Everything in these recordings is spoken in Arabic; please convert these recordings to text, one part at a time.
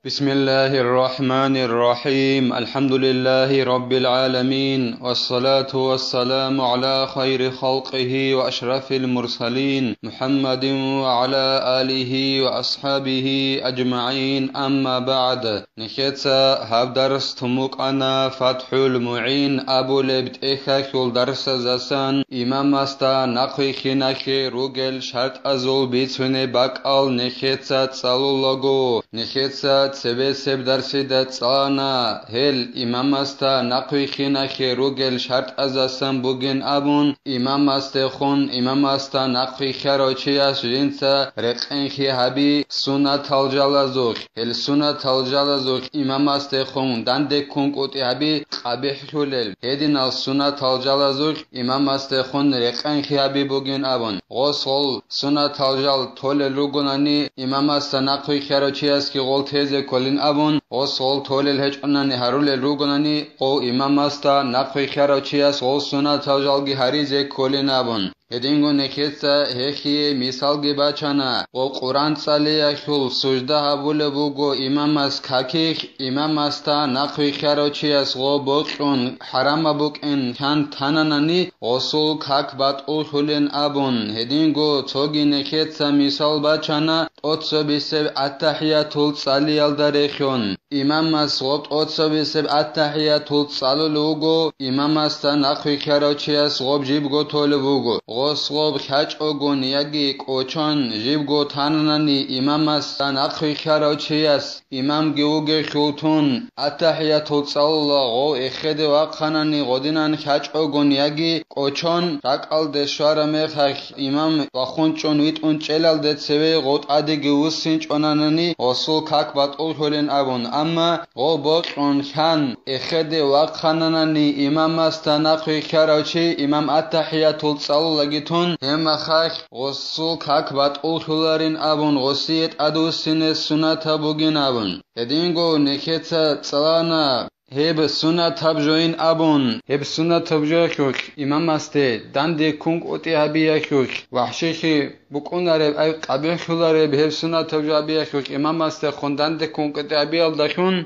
بسم الله الرحمن الرحيم الحمد لله رب العالمين والصلاة والسلام على خير خلقه وأشرف المرسلين محمد وعلى آله وأصحابه أجمعين أما بعد نخيتsa هاب درس تموك أنا فتح المعين أبو لبت إخاكل درس زسان إمام استا نقوي خيناكي روغل شرط أزول بيتوني باقال نخيتsa تصالو نخيتsa سبسب درسي دا تصانا هل إمام استا نقوي خيناكي روغل شرط أزسان بوغن أبون إمام استخون إمام استا نقوي خيروچياس جنسا رقين خي هبي سنة الجالزوخ هل سنة الجالزوخ إمام استخون دانده كونكوتي هبي قبيح حلل هدين السنة الجالزوخ إمام استخون رقين خي هبي بوغن أبون غسل سنة الجال طول روغناني إمام استا نقوي خيروچياس كي غول تيزي كولين أبون غسل طول الهجعناني هرول روغناني قو إمام استا نقوي خيروچياس غول سنة الجال گي هريزي كولين أبون هدينغو نكيتا هيخي مثال گي باچانا و قرآن صالي اخول سجده هبول بوغو امام اس كاكيخ امام استا نقوي خيروچياس غو بوقون حرام بوقن كان تاناناني غسول كاك بات اولين ابون هدينغو توغي نكيتا مثال باچانا اوتسو بسب التحياتول صالي الداريخون امام اس غوت اوتسو بسب التحياتول صالو لوغو امام استا نقوي خيروچياس غوب جيبغو تول بوغو غسغوب خاچ اوگون یگی کوچون جیبگو تاننانی امام استان اخوی خراچیاس امام گیوگی خلطون التحیات الله غو اخد وقنانی غدینان خاچ اوگون یگی کوچون رقال دشوار مخخ امام وخونچون ویت اون چلال دتسوی غوت ادی گوسین چونانانی غسل کاک بات اولین ابون اما غو بقون خان اخد وقنانی امام استان اخوی خراچی امام التحیات الله لگیتون هم خاک غسل کاک بات اولین ابون غسیت ادوسین سنت بوگین ابون هدینگو نکتا تلانا هب سنت تبجوین ابون هب سنت تبجوک امام استه دنده کنگ اوتی هبیک وحشی بکناره ای قبیل خلاره به هب سنت تبجو امام استه خوندن ده کنگ اوتی هبیال داشون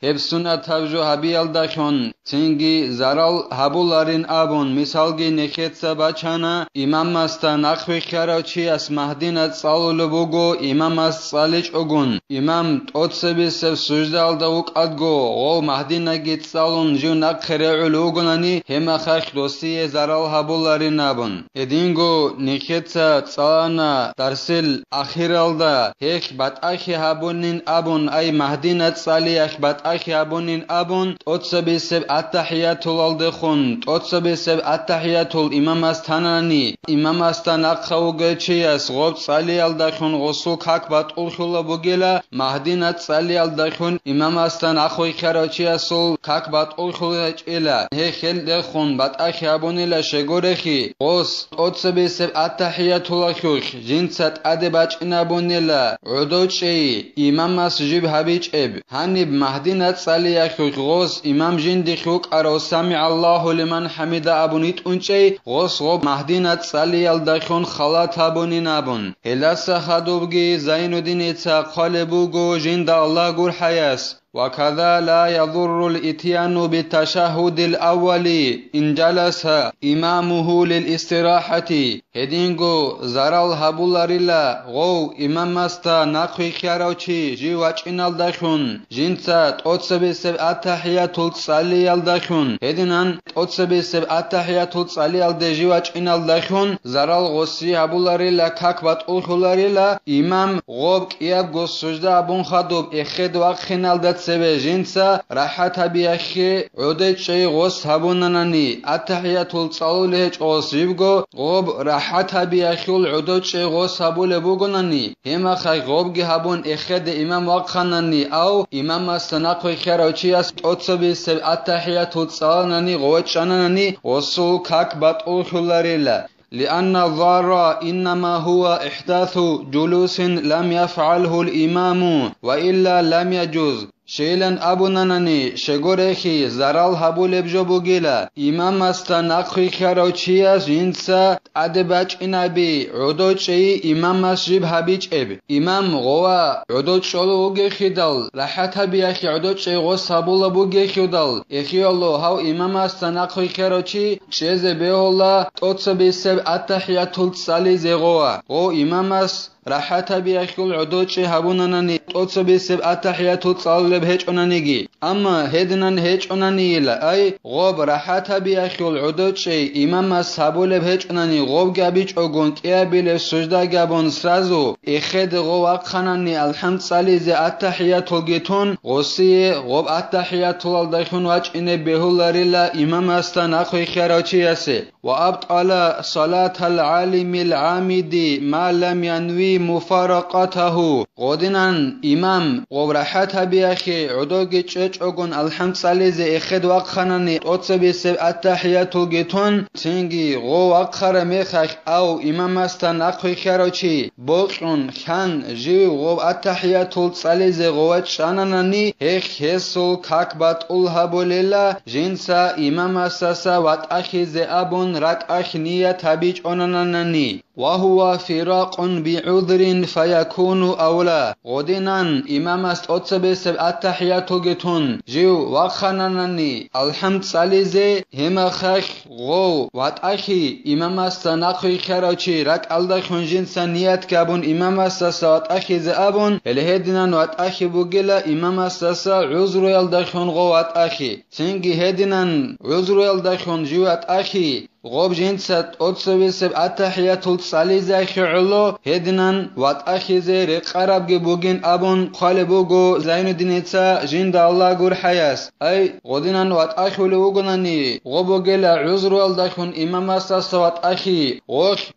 هب سنت تبجو هبیال داشون تینگی زرال هبولارین ابون مثال گی نکتا بچانا امام استه نخوی خراچی اس مهدینت صالو بوگو امام است صالج اگون امام توتسبی سب سجده الدوک ادگو غو مهدی نگیت سالون جو نقره علوگونانی همه خخ دوستی زرال هبولاری نبون ادینگو نکتا تسانا درسل اخیرالدا هک بات اخی هبونین ابون ای مهدینت سالی اخ بات اخی هبونین ابون توتسبی سب التحیات الالدخون توتسبی سب التحیات الامام استانانی امام استان اخوگه چی اس غوب سالی الدخون غسل کاک بات اولخلا بگیلا مهدینت سالی الدخون امام استان اخوی خراچی اسول کاک بات اولخلا چیلا هخل دخون بات اخی هبونیلا شگورخی غس توتسبی سب التحیات الالخوخ جنست ادباچ نبونیلا عدوچی امام اس جیب هبیچ اب هنیب مهدینت سالی اخوخ غس امام جندی خوک ارو سمع الله لمن حمد ابونیت اونچی غس غوب مهدینت سالی الدخون خلات ابونین ابون هلاس خدوبگی زین الدین اتقال بوگو جند الله گور حیاس وكذا لا يضر الاتيان بالتشهد الأول إن جلس إمامه للاستراحة هدينغو زرال هبولاريلا غو إمام استا نقوي خيروچي جيواچ إنال دخون جنسا توتسبي سب التحيات الصالي الدخون هدينان توتسبي سب التحيات الصالي الدي جيواچ إنال دخون زرال غسي هبولاريلا كاكبات أولاريلا إمام غوب كياب غو سجده أبون خدوب إخد وقخنال سبه جنسا راحت بیاخی عده چی غس هبوننانی التحیات الصالح غس جیبگو غوب راحت بیاخیل عده چی غس هبول بوگنانی هم خی غوب گی هبون اخد امام وقخنانی او امام استناقی خراچی است اتسبی سب التحیات الصالح غوچنانی غسل کاک بات اولخلاریلا لأن الضار إنما هو إحداث جلوس لم يفعله الإمام وإلا لم يجوز شیلن ابوننانی شگورخی زرال هبول بجوبوگیلا امام است نخوی خراچیاس جنسا ادباچ اینابی عدوچی امام مسجد هبیچ اب امام غوا عدوچولوگی خیدال راحت بیاخی عدوچی غوس هبول بوگی خیدال اخیالو هاو امام است نخوی خراچی چیز بیولا توتس بیسب اتحیاتول سالی زغوا او امام است راحت بیاخیل عدوچی هبوننانی توتس بیسب اتحیاتول سال بهچ اونانیگی اما هدنن هچ اونانیل ای غوب راحت بیاخیل عدوچی امام است هبول بهچ اونانی غوب گابیچ اوگون کیا بیل سجده گابون سرازو اخد غوق خنانی الحمد سالی ز اتحیاتول گیتون غوسی غوب اتحیاتول داخون واچ اینه بهولاریلا امام است نخوی خراچی است و ابطال صلاة العالم العامدی ما لم ينوي مفارقته غودنان امام غوب راحت بیاخی عدوگی چچ اوگون الحمد سالی ز اخد وق خنانی توتس بیسب اتحیاتول گیتون تنگی غو وق خر میخخ او امام است نخوی خراچی بوقون خان جی غوب اتحیاتول سالی ز غوت شاننانی هخ هسو کاکبات الهبولیلا جنسا امام است وات اخی ز ابون رک اخ نیه تبیچ اوننانی وهو فراق بعذر فيكون أولى غدنان امام است اتسب سب اتحیاتو گتون جو وخنننی الحمد سالیزه هم خخ غو وات اخی امام است نخوی خراچی رک الدا خونجین سنیت کبون امام است ساعت اخی ز ابون الهدنان وات اخی بوگلا امام است عذر الدا خون غو وات اخی سنگی هدنان عذر الدا خون جو وات اخی غوب جنسات اتسب سب اتحیاتول سالیزه خعلو هدنان وات اخی ز رقرب بوگین ابون خالبوگو زین الدینیتا جند الله گور حیاس ای غدنان وات اخی لوگنانی غوبوگل عذر الدخون امام است وات اخی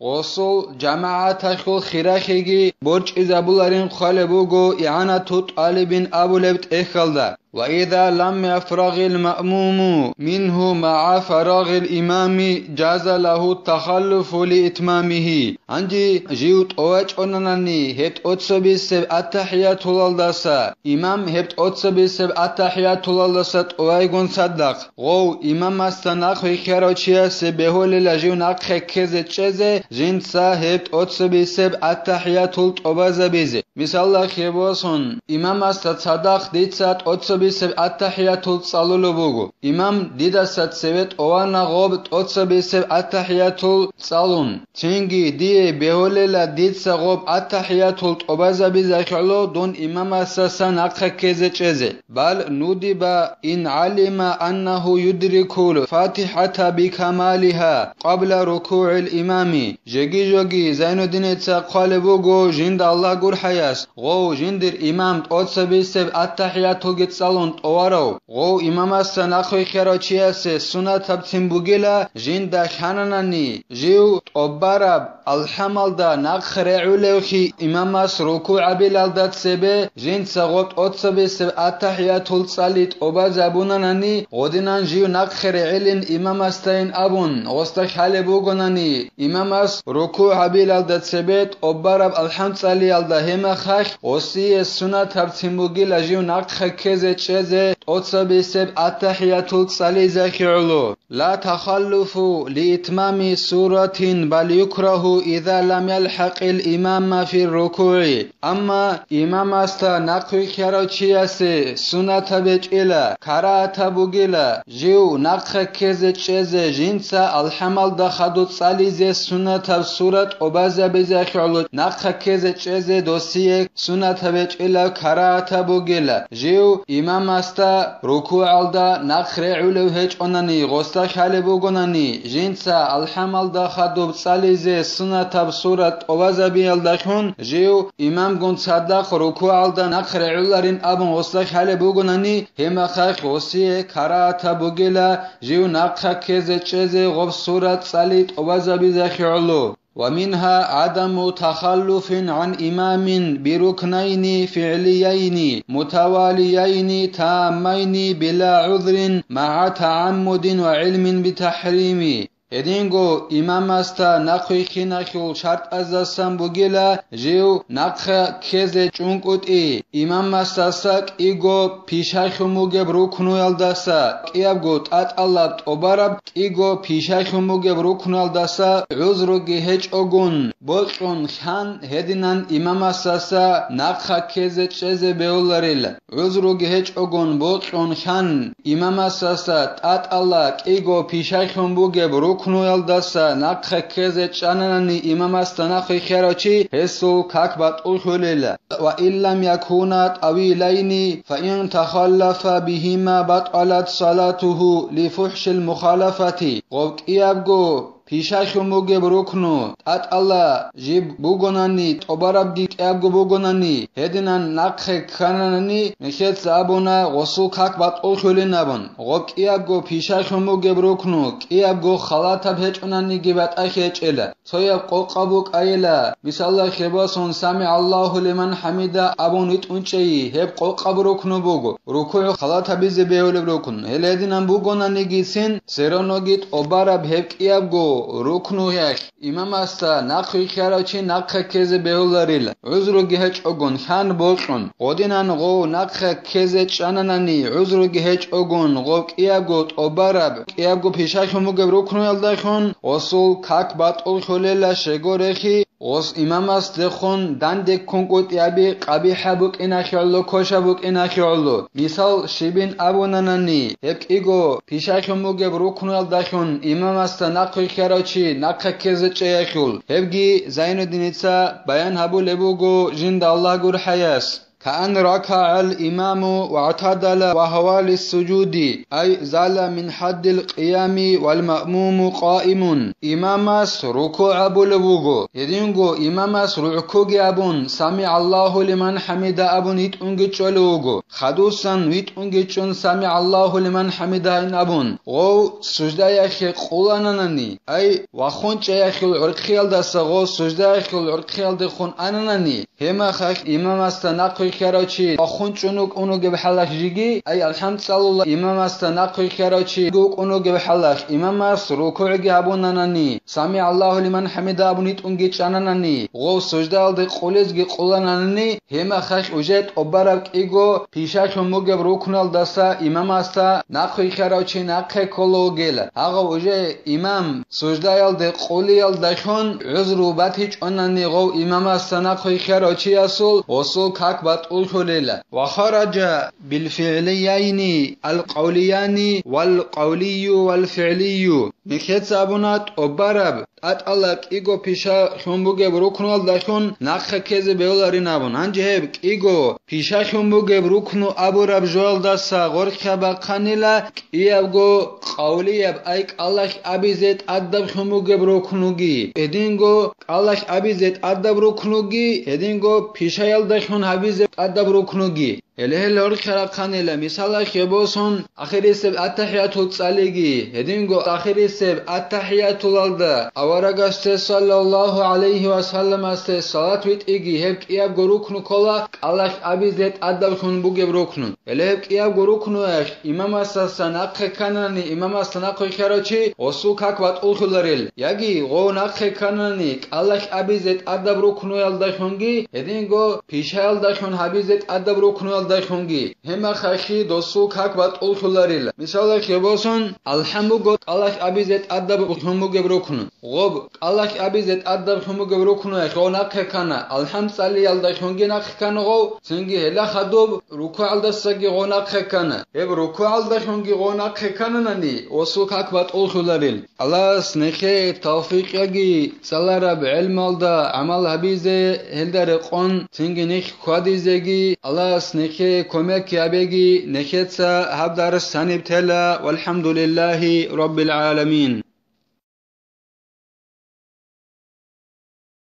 غسل جماعت خو خیرخیگی برج ازابولارین خالبوگو اعانت طالبین ابو لبت اخلدا وإذا لم يفرغ المأموم منه مع فراغ الإمام جاز له التخلف لإتمامه عندي جيوت أوج أنني هت أتسبي سب التحيات للدسا إمام هت أتسبي سب التحيات للدسا أويغون صدق غو إمام استناق خيروچيا سبهول لجيو ناق كز چزه جنسا هت أتسبي سب التحيات للطبازبيزه مثال الله خيبوسون إمام است صدق ديتسات أتسبي سب اتحیاتول صلولو بوگو امام دیدا سات سویت اوانا غوب اتسبی سب اتحیاتول صلون تنگی دی بهولیلا دید سا غوب اتحیاتول طبازا بیزاخلو دون امام اساسا نقخ کزه چزه بل نودی با ان علم انه یدرکول فاتحة بکمالها قبل رکوع الامامی جگی جگی زین الدین اتساق بوگو جند الله گر حیاس غو جندر امام اتسبی سب اتحیاتول گت صلون اوارو غو امام است نخوی خراچی سنت تبتیم بوگیلا جند خاننانی جیو اوبارب الحمل دا نخر علوخی امام است رکوع بلال داد سبه جند سغوت اتسبه سب اتحیاتول صلیت اوبا زبوننانی غدنان جیو نخر علن امام است این ابون غستک حال بوگنانی امام است رکوع بلال داد سبه اوبارب الحمد صلیال دا هم خخ غسی سنت تبتیم بوگیلا جیو نخ کزه چزه اتسبه سب اتحیاتول صلیزه خعلو لا تخلف لإتمام سورة بل يكره إذا لم يلحق الإمام في الركوع أما إمام است نقوي خراچی است سنت بجئلا كراءت بوگلا جيو نقخ كز چز جنسا الحمل دخدو صليز سنت سورة أبازة بزخلو نقخ كز چز دوسيه سنت بجئلا كراءت بوگلا جيو إمام است ركوع الدا نقخ علو هج أنني غستا خاله بوگنانی جنسا الحمل دخدو صليز سنت سورة أبازة بيالدخون جيو إمام گون صدق ركوع الدا نقخ علارين أبن غستا خاله بوگنانی هم خخ غسيه كراءت بوگلا جيو نقخ كز چز غب سورة صليت أبازة بزخلو ومنها عدم تخلف عن إمام بركنين فعليين متواليين تامين بلا عذر مع تعمد وعلم بتحريم Edingo imamasta nakhi khinakhul shart azasam bugila jiu nakha keze chunquti imamastasak igo pishakhumuge bruknu aldasa qiabgo tatallab tobarab igo pishakhumuge bruknu aldasa uzrugi hechogun bolqon khan hedinan imamastasa nakha keze cheze beolaril uzrugi hechogun bolqon khan imamastasa tatalla igo pishakhumuge bruknu aldasa nakha keze chanani imamasta nakhi kharachi hesu kakbat ulhulila wa illam yakuna tawilaini fa in takhallafa bihima batalat salatuhu li fuhsh al mukhalafati qiyabgo Pishashumuge bruknu at Allah jib bugonani tobarabdi qiabgo bugonani hedinan nakhe kanani meshet zabuna gosu kakbat ulhulinabun qiabgo pishashumuge bruknu qiabgo khalata bhechunani gibat akhechela soya qoqabu qayla bisallah khibasun sami Allahu liman hamida abunit unchei heb qoqabu ruknu bugo ruku khalata bize beole brukun heledinan bugonani gisin seronogit obarab heb qiabgo ruknu yak imamasta nakhi kharachi nakha keze beolaril uzrugi hechogun khan bolqon qodinan go nakha keze chananani uzrugi hechogun go qiago tobarab qiago pishashumuge ruknu aldakhon osul kakbat ulhulela shegorehi os imamas dekhon dande konkotiabi qabihabuk inakhallo koshabuk inakhallo misal shibin abunanani heqigo pishashumuge ruknu aldakhon imamasta nakhi kharachi nakha keze cheyakhul hebgi zainuddinitsa bayan habu lebugo jind Allah gur hayas كأن ركع الإمام واعتدل وهو للسجود أي زال من حد القيام والمأموم قائم إمامس ركوع بلبوغو يدينغو إمامس ركوع أبون سمع الله لمن حمد أبون يتونغيتشولوغو خدوسا يتونغيتشون سمع الله لمن حمد أبون غو سجدة يخي قولاناني أي وخونش يخي العرقيال داسا غو سجدة يخي العرقيال دخون أناني هما خاك إمامس تنقل خراچی آخونچونوک اونو گه بحلاخ جیگی ای الحمدلله امام است نقل خراچی گوک اونو گه بحلاخ امام است رکوع گه ابوننانی سمع الله لمن حمد ابونیت اونگی چاننانی غو سجده ال ده قولز گه قولنانی هما خش اوجت اوبرک ایگو پیشاک موگه رکنال دستا امام است نقل خراچی نقل کلو گل آقا اوجه امام سجده ال ده قولی ال دخون عذر بات هیچ آنانی غو امام است نقل خراچی اصول کاک بات الخليلة وخرج بالفعليين القوليان والقولي والفعلي مكت سابونات وبرب ات الله ایگو پیشا خونبوگه بروکنو داشون نخ کز بیولاری نبون انجه ایگو پیشا خونبوگه بروکنو ابو رب جوال دستا غرق بقانیلا ایگو قولی اب ایک الله ابیزت ادب خونبوگه بروکنوگی ادینگو الله ابیزت ادب بروکنوگی ادینگو پیشا یال داشون ابیزت ادب بروکنوگی اله لور خرقانیلا مثلا خبوسون اخری سب التحیات تصلیگی ادینگو اخری سب التحیات الالده Аварагасте саллаллаху алейхи ва саллям асте салат вит иги хеб кияб горукну кола Аллах абизет аддав хун бугеб рукну эле хеб кияб горукну эх имам асасан акхе канани имам асан акхе карачи осу как ват улхуларил яги го накхе канани Аллах абизет аддав рукну ялда хунги эдинго пишал да хун абизет аддав рукну ялда хунги хема хахи досу как ват улхуларил мисала хебосон алхамду гот Аллах абизет аддав хун бугеб рукну غب الله ابيزت ادب خمو گروکنو خونه کنا الحمدلله یلدا خونگی نخ کنا غو سنگی هلا خدوب رکوع الدسگی غونه کنا اب رکوع الدا خونگی غونه کنا ننی وسو کاکبات اولخولارل الله سنخه توفیق یگی سالارا بعلم الدا عمل حبیزه هلدر قون سنگی نخ خادیزگی الله سنخه کمک یابگی نخیتسا حب درس سنیب تلا والحمد لله رب العالمين